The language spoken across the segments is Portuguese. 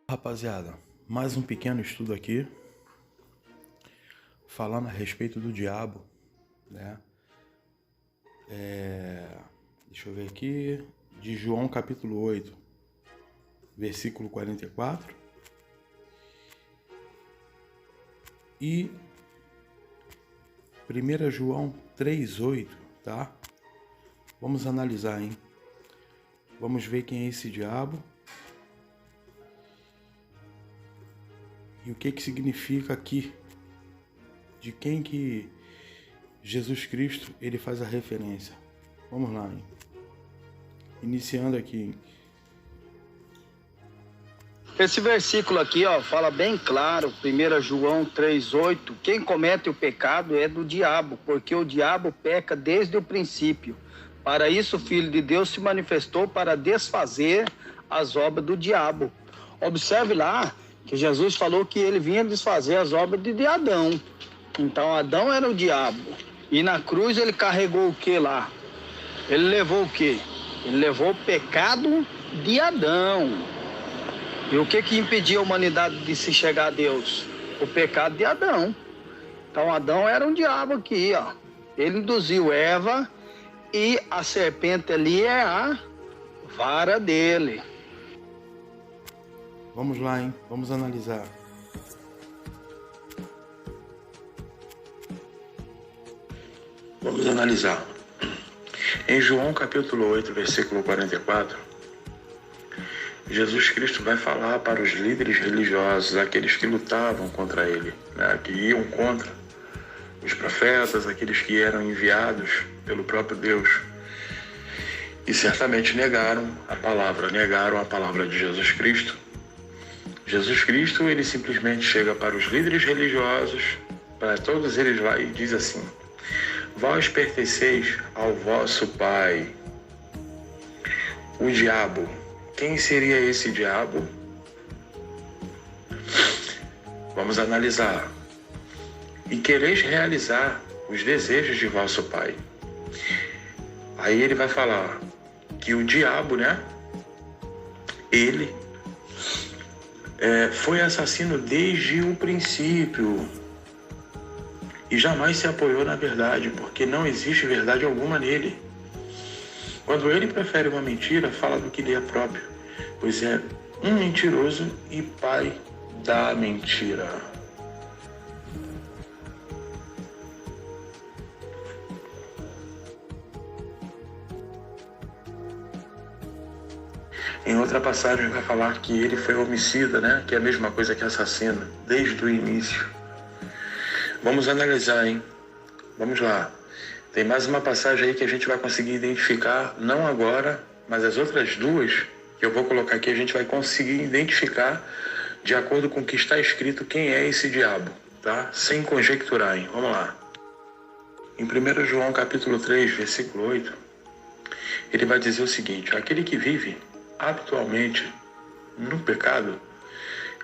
Rapaziada, mais um pequeno estudo aqui, falando a respeito do diabo, né? Deixa eu ver aqui, de João capítulo 8, versículo 44. E 1 João 3,8, tá? Vamos analisar, hein? Vamos ver quem é esse diabo. E o que significa aqui? De quem que Jesus Cristo ele faz a referência? Vamos lá, hein? Iniciando aqui, hein? Esse versículo aqui, fala bem claro, 1 João 3,8, quem comete o pecado é do diabo, porque o diabo peca desde o princípio. Para isso o Filho de Deus se manifestou para desfazer as obras do diabo. Observe lá que Jesus falou que ele vinha desfazer as obras de Adão. Então Adão era o diabo. E na cruz ele carregou o que lá? Ele levou o que? Ele levou o pecado de Adão. E o que impedia a humanidade de se chegar a Deus? O pecado de Adão. Então Adão era um diabo aqui, Ele induziu Eva e a serpente ali é a vara dele. Vamos lá, hein? Vamos analisar. Vamos analisar. Em João capítulo 8, versículo 44, Jesus Cristo vai falar para os líderes religiosos, aqueles que lutavam contra ele, né, que iam contra os profetas, aqueles que eram enviados pelo próprio Deus. E certamente negaram a palavra de Jesus Cristo. Jesus Cristo, ele simplesmente chega para os líderes religiosos, para todos eles lá e diz assim: vós pertenceis ao vosso pai, o diabo. Quem seria esse diabo? Vamos analisar. E quereis realizar os desejos de vosso pai. Aí ele vai falar que o diabo, né? Ele foi assassino desde o princípio e jamais se apoiou na verdade, porque não existe verdade alguma nele. Quando ele prefere uma mentira, fala do que lhe é próprio, pois é um mentiroso e pai da mentira. Em outra passagem vai falar que ele foi homicida, né? Que é a mesma coisa que assassino, desde o início. Vamos analisar, hein? Vamos lá. Tem mais uma passagem aí que a gente vai conseguir identificar, não agora, mas as outras duas que eu vou colocar aqui, a gente vai conseguir identificar de acordo com o que está escrito quem é esse diabo, tá? Sem conjecturar, hein? Vamos lá. Em 1 João capítulo 3, versículo 8, ele vai dizer o seguinte: aquele que vive habitualmente no pecado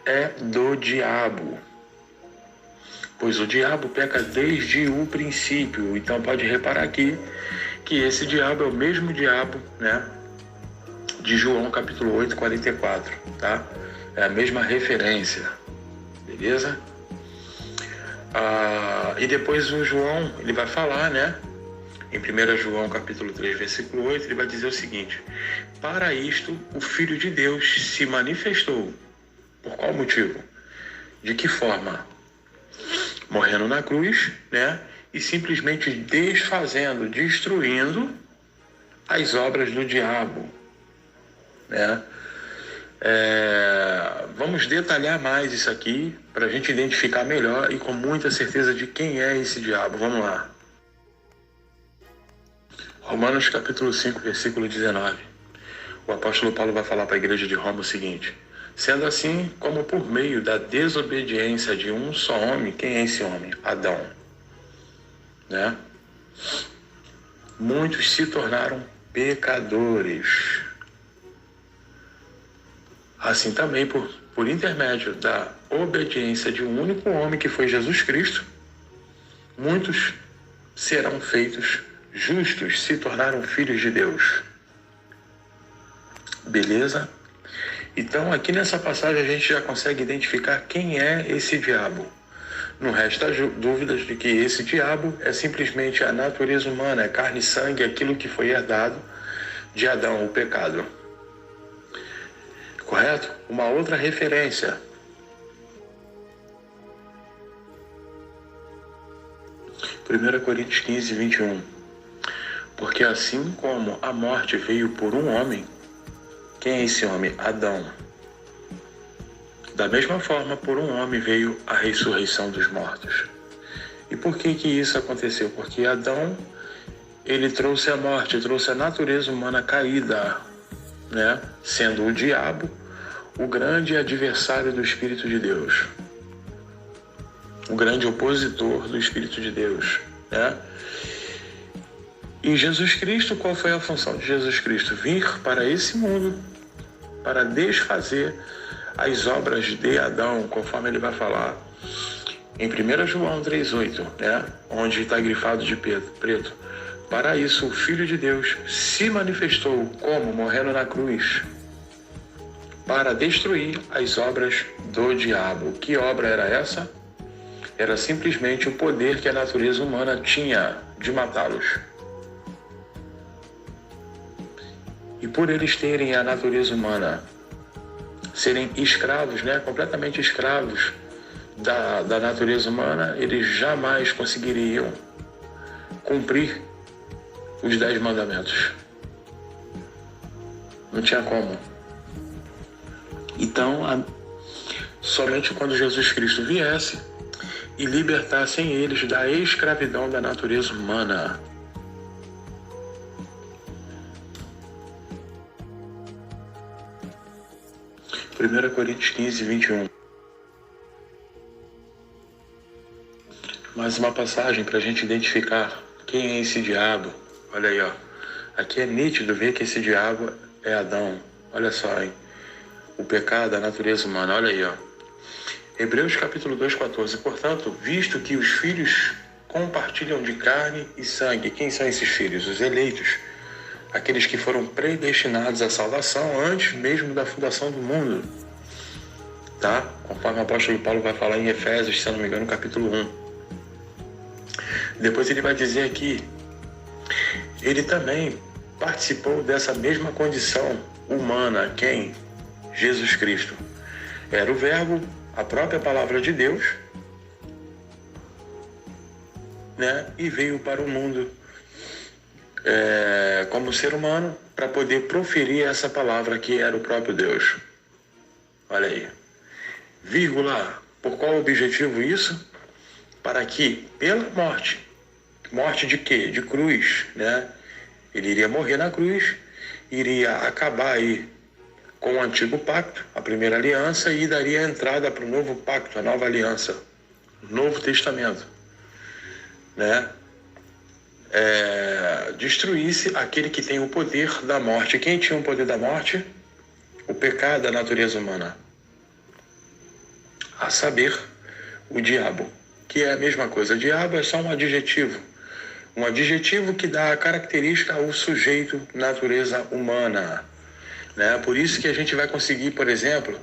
é do diabo, pois o diabo peca desde o princípio. Então pode reparar aqui que esse diabo é o mesmo diabo, né, de João capítulo 8, 44, tá? É a mesma referência, beleza? E depois o João, ele vai falar, né, em 1 João capítulo 3, versículo 8, ele vai dizer o seguinte: para isto o Filho de Deus se manifestou. Por qual motivo? De que forma? Morrendo na cruz, né? E simplesmente desfazendo, destruindo as obras do diabo, né? Vamos detalhar mais isso aqui para a gente identificar melhor e com muita certeza de quem é esse diabo. Vamos lá. Romanos capítulo 5, versículo 19. O apóstolo Paulo vai falar para a igreja de Roma o seguinte: sendo assim, como por meio da desobediência de um só homem, quem é esse homem? Adão, né? Muitos se tornaram pecadores. Assim também, por intermédio da obediência de um único homem, que foi Jesus Cristo, muitos serão feitos justos, se tornaram filhos de Deus. Beleza? Então, aqui nessa passagem a gente já consegue identificar quem é esse diabo. Não resta dúvidas de que esse diabo é simplesmente a natureza humana, é carne e sangue, aquilo que foi herdado de Adão, o pecado. Correto? Uma outra referência. 1 Coríntios 15, 21. Porque assim como a morte veio por um homem, quem é esse homem? Adão. Da mesma forma, por um homem veio a ressurreição dos mortos. E por que isso aconteceu? Porque Adão, ele trouxe a morte, trouxe a natureza humana caída, né? Sendo o diabo o grande adversário do Espírito de Deus, o grande opositor do Espírito de Deus, né? E Jesus Cristo, qual foi a função de Jesus Cristo? Vir para esse mundo para desfazer as obras de Adão, conforme ele vai falar em 1 João 3,8, né? Onde está grifado de preto. Para isso, o Filho de Deus se manifestou como? Morrendo na cruz, para destruir as obras do diabo. Que obra era essa? Era simplesmente o poder que a natureza humana tinha de matá-los. E por eles terem a natureza humana, serem escravos, né? Completamente escravos da natureza humana, eles jamais conseguiriam cumprir os 10 mandamentos. Não tinha como. Então, somente quando Jesus Cristo viesse e libertassem eles da escravidão da natureza humana. Primeira Coríntios 15, 21. Mais uma passagem para a gente identificar quem é esse diabo. Olha aí, ó. Aqui é nítido ver que esse diabo é Adão. Olha só, hein? O pecado da natureza humana. Olha aí, ó. Hebreus capítulo 2, 14. Portanto, visto que os filhos compartilham de carne e sangue. Quem são esses filhos? Os eleitos. Aqueles que foram predestinados à salvação antes mesmo da fundação do mundo. Tá? Conforme o apóstolo Paulo vai falar em Efésios, se não me engano, capítulo 1. Depois ele vai dizer aqui, ele também participou dessa mesma condição humana. Quem? Jesus Cristo. Era o Verbo, a própria palavra de Deus, né? E veio para o mundo como ser humano para poder proferir essa palavra que era o próprio Deus. Olha aí. Vírgula. Por qual objetivo isso? Para que, pela morte de quê? De cruz, né? Ele iria morrer na cruz, iria acabar aí com o antigo pacto, a primeira aliança, e daria entrada para o novo pacto, a nova aliança, o Novo Testamento, né? Destruísse aquele que tem o poder da morte. Quem tinha o poder da morte? O pecado da natureza humana. A saber, o diabo, que é a mesma coisa. O diabo é só um adjetivo que dá a característica ao sujeito, natureza humana, né? Por isso que a gente vai conseguir, por exemplo,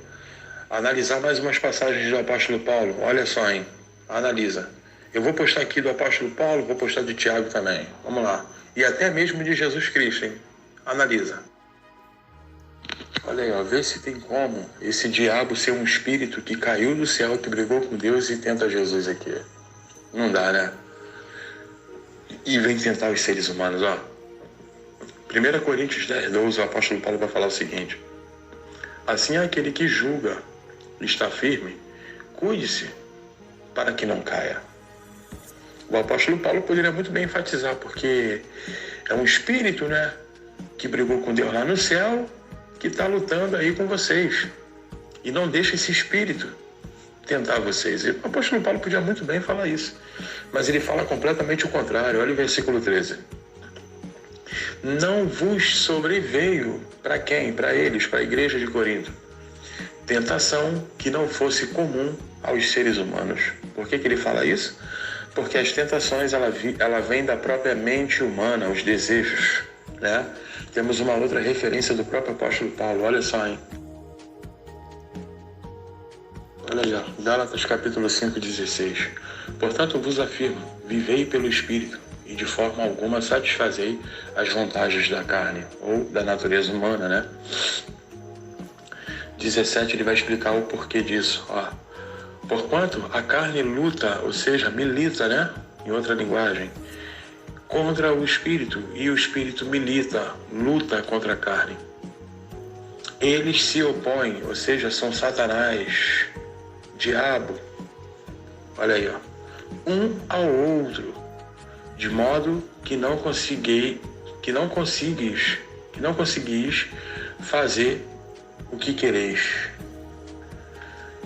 analisar mais umas passagens do apóstolo Paulo. Olha só, hein? Analisa. Eu vou postar aqui do apóstolo Paulo, vou postar de Tiago também. Vamos lá. E até mesmo de Jesus Cristo, hein? Analisa. Olha aí, ó, vê se tem como esse diabo ser um espírito que caiu do céu, que brigou com Deus e tenta Jesus aqui. Não dá, né? E vem tentar os seres humanos, ó. 1 Coríntios 10, 12, o apóstolo Paulo vai falar o seguinte: assim aquele que julga está firme, cuide-se para que não caia. O apóstolo Paulo poderia muito bem enfatizar, porque é um espírito, né, que brigou com Deus lá no céu, que está lutando aí com vocês. E não deixa esse espírito tentar vocês. E o apóstolo Paulo podia muito bem falar isso, mas ele fala completamente o contrário. Olha o versículo 13. Não vos sobreveio, para quem? Para eles, para a igreja de Corinto, tentação que não fosse comum aos seres humanos. Por que ele fala isso? Porque as tentações, ela vem da própria mente humana, os desejos, né? Temos uma outra referência do próprio apóstolo Paulo, olha só, hein? Olha aí, ó. Gálatas capítulo 5:16. Portanto, eu vos afirmo, vivei pelo Espírito, e de forma alguma satisfazei as vontades da carne, ou da natureza humana, né? 17, ele vai explicar o porquê disso, ó. Porquanto a carne luta, ou seja, milita, né? Em outra linguagem, contra o Espírito, e o Espírito milita, luta contra a carne. Eles se opõem, ou seja, são Satanás, diabo, olha aí, ó, um ao outro, de modo que não conseguis fazer o que quereis.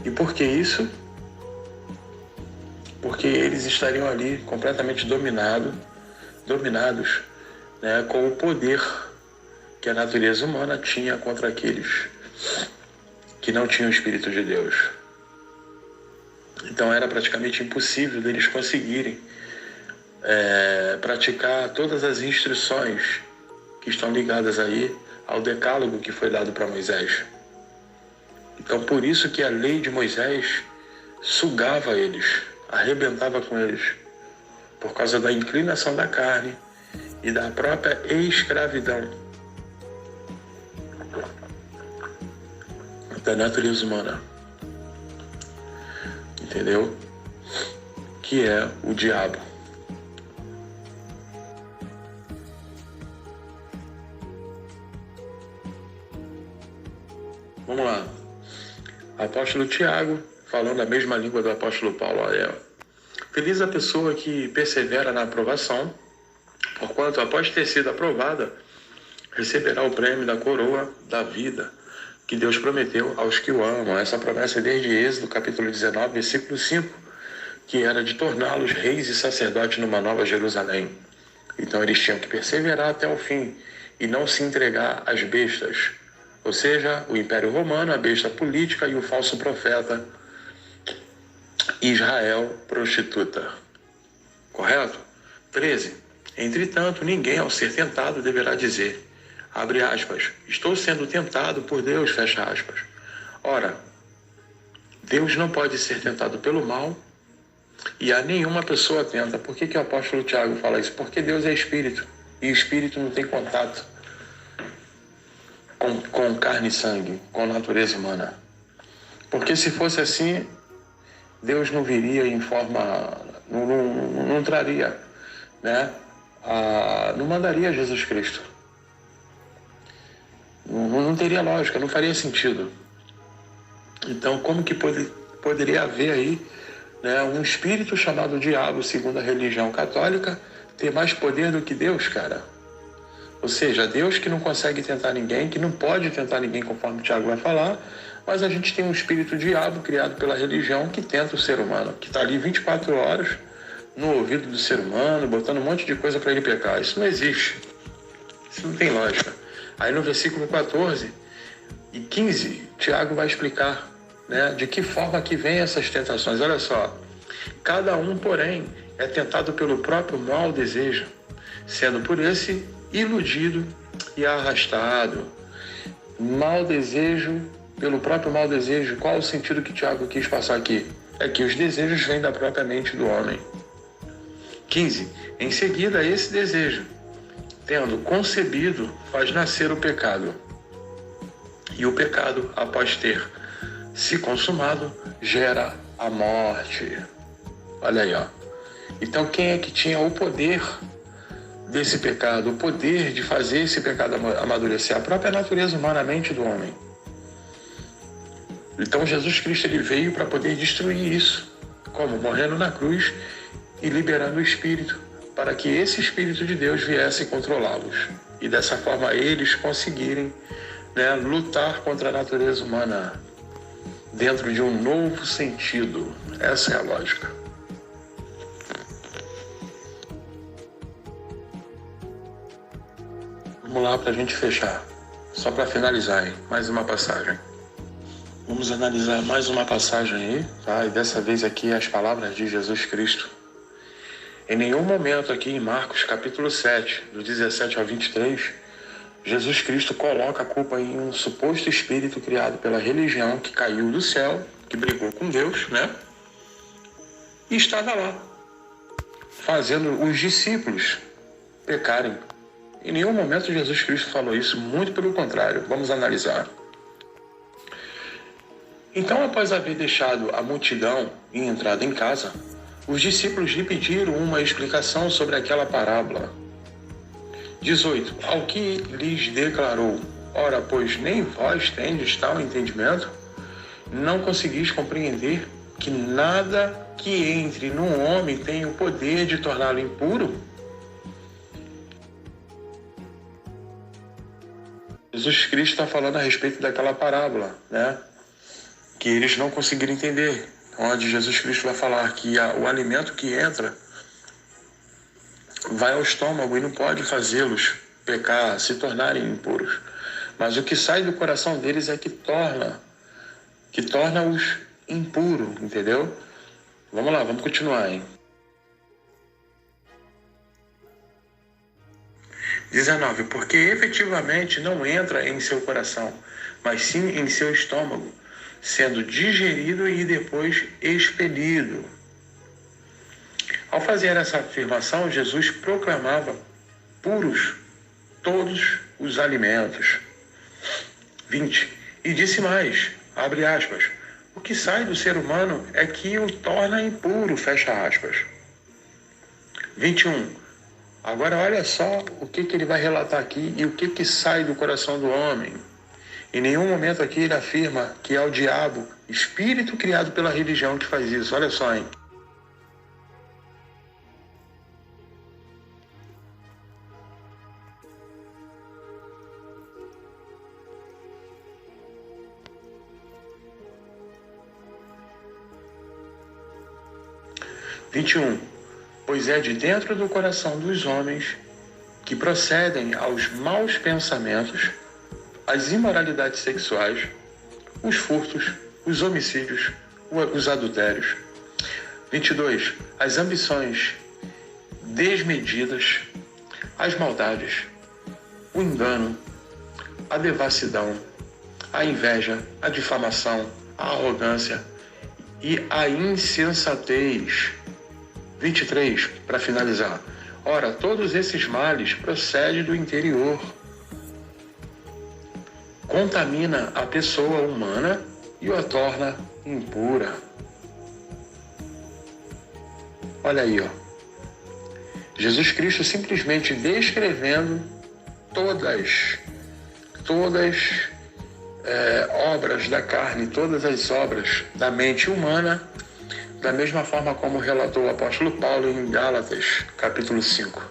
E por que isso? Porque eles estariam ali completamente dominados, né, com o poder que a natureza humana tinha contra aqueles que não tinham o Espírito de Deus. Então era praticamente impossível deles conseguirem praticar todas as instruções que estão ligadas aí ao decálogo que foi dado para Moisés. Então por isso que a lei de Moisés sugava eles, arrebentava com eles, por causa da inclinação da carne e da própria escravidão da natureza humana. Entendeu? Que é o diabo. Vamos lá. Apóstolo Tiago, falando a mesma língua do apóstolo Paulo. Olha, feliz a pessoa que persevera na aprovação, porquanto, após ter sido aprovada, receberá o prêmio da coroa da vida que Deus prometeu aos que o amam. Essa promessa é desde Êxodo, capítulo 19, versículo 5, que era de torná-los reis e sacerdotes numa nova Jerusalém. Então eles tinham que perseverar até o fim e não se entregar às bestas, ou seja, o Império Romano, a besta política e o falso profeta Israel prostituta. Correto? 13. Entretanto, ninguém ao ser tentado deverá dizer, abre aspas, estou sendo tentado por Deus, fecha aspas. Ora, Deus não pode ser tentado pelo mal e a nenhuma pessoa tenta. Por que o apóstolo Tiago fala isso? Porque Deus é espírito e espírito não tem contato com carne e sangue, com natureza humana. Porque se fosse assim, Deus não viria em forma, não traria, né? Não mandaria Jesus Cristo. Não teria lógica, não faria sentido. Então, como que poderia haver aí, né, um espírito chamado diabo, segundo a religião católica, ter mais poder do que Deus, cara? Ou seja, Deus que não consegue tentar ninguém, que não pode tentar ninguém, conforme o Tiago vai falar, mas a gente tem um espírito diabo criado pela religião que tenta o ser humano, que está ali 24 horas no ouvido do ser humano, botando um monte de coisa para ele pecar. Isso não existe. Isso não tem lógica. Aí no versículo 14 e 15, Tiago vai explicar, né, de que forma que vem essas tentações. Olha só, cada um, porém, é tentado pelo próprio mau desejo, sendo por esse iludido e arrastado. Mau desejo, pelo próprio mau desejo. Qual o sentido que Tiago quis passar aqui? É que os desejos vêm da própria mente do homem. 15. Em seguida, esse desejo, tendo concebido, faz nascer o pecado. E o pecado, após ter se consumado, gera a morte. Olha aí, ó. Então, quem é que tinha o poder desse pecado, o poder de fazer esse pecado amadurecer? A própria natureza humana, a mente do homem. Então, Jesus Cristo, ele veio para poder destruir isso. Como? Morrendo na cruz e liberando o Espírito, para que esse Espírito de Deus viesse controlá-los. E dessa forma eles conseguirem, né, lutar contra a natureza humana dentro de um novo sentido. Essa é a lógica. Vamos lá para a gente fechar. Só para finalizar, hein? Mais uma passagem. Vamos analisar mais uma passagem aí, tá? E dessa vez aqui as palavras de Jesus Cristo. Em nenhum momento aqui em Marcos capítulo 7, do 17 ao 23, Jesus Cristo coloca a culpa em um suposto espírito criado pela religião que caiu do céu, que brigou com Deus, né? E estava lá, fazendo os discípulos pecarem. Em nenhum momento Jesus Cristo falou isso, muito pelo contrário. Vamos analisar. Então, após haver deixado a multidão e entrado em casa, os discípulos lhe pediram uma explicação sobre aquela parábola. 18. Ao que lhes declarou: ora, pois nem vós tendes tal entendimento? Não conseguis compreender que nada que entre num homem tem o poder de torná-lo impuro? Jesus Cristo está falando a respeito daquela parábola, né? Que eles não conseguiram entender. Onde Jesus Cristo vai falar que o alimento que entra vai ao estômago e não pode fazê-los pecar, se tornarem impuros. Mas o que sai do coração deles é que torna-os impuros, entendeu? Vamos lá, vamos continuar, hein? 19. Porque efetivamente não entra em seu coração, mas sim em seu estômago, sendo digerido e depois expelido. Ao fazer essa afirmação, Jesus proclamava puros todos os alimentos. 20. E disse mais, abre aspas, o que sai do ser humano é que o torna impuro, fecha aspas. 21. Agora olha só o que ele vai relatar aqui e o que sai do coração do homem. Em nenhum momento aqui ele afirma que é o diabo, espírito criado pela religião, que faz isso. Olha só, hein? Pois é de dentro do coração dos homens que procedem aos maus pensamentos, as imoralidades sexuais, os furtos, os homicídios, os adultérios. 22. As ambições desmedidas, as maldades, o engano, a devassidão, a inveja, a difamação, a arrogância e a insensatez. 23, para finalizar. Ora, todos esses males procedem do interior. Contamina a pessoa humana e a torna impura. Olha aí, ó. Jesus Cristo simplesmente descrevendo todas obras da carne, todas as obras da mente humana, da mesma forma como relatou o apóstolo Paulo em Gálatas, capítulo 5.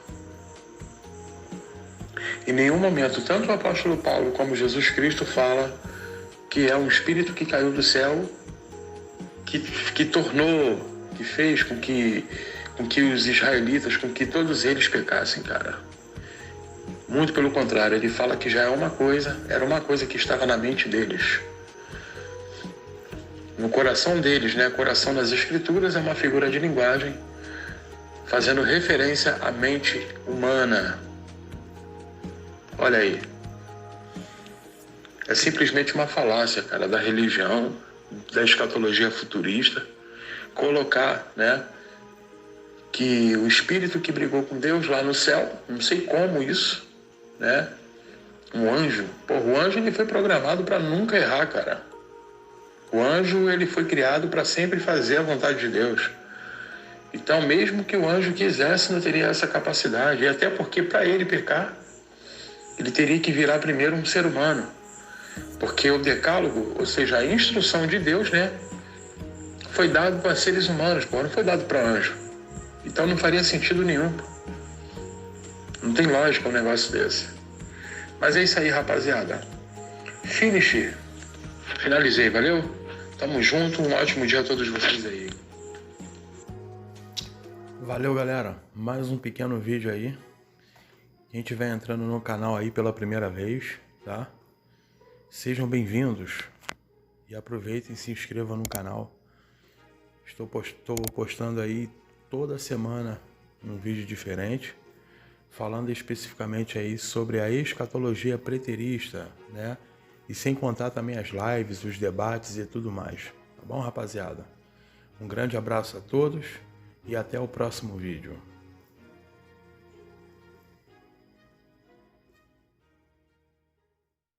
Em nenhum momento, tanto o apóstolo Paulo como Jesus Cristo fala que é um espírito que caiu do céu, que tornou, que fez com que os israelitas, com que todos eles pecassem, cara. Muito pelo contrário, ele fala que já era uma coisa que estava na mente deles. No coração deles, né? Coração das Escrituras é uma figura de linguagem fazendo referência à mente humana. Olha aí. É simplesmente uma falácia, cara, da religião, da escatologia futurista, colocar, né, que o espírito que brigou com Deus lá no céu, não sei como isso, né? Um anjo. O anjo ele foi programado para nunca errar, cara. O anjo ele foi criado para sempre fazer a vontade de Deus. Então, mesmo que o anjo quisesse, não teria essa capacidade. E até porque, para ele pecar, ele teria que virar primeiro um ser humano. Porque o decálogo, ou seja, a instrução de Deus, né, foi dado para seres humanos, não foi dado para anjo. Então não faria sentido nenhum. Não tem lógica um negócio desse. Mas é isso aí, rapaziada. Finish. Finalizei, valeu? Tamo junto, um ótimo dia a todos vocês aí. Valeu, galera. Mais um pequeno vídeo aí. Quem estiver entrando no canal aí pela primeira vez, tá? Sejam bem-vindos. E aproveitem e se inscrevam no canal. Estou postando aí toda semana um vídeo diferente, falando especificamente aí sobre a escatologia preterista, né? E sem contar também as lives, os debates e tudo mais, tá Tá bom, rapaziada? Um grande abraço a todos e até o próximo vídeo.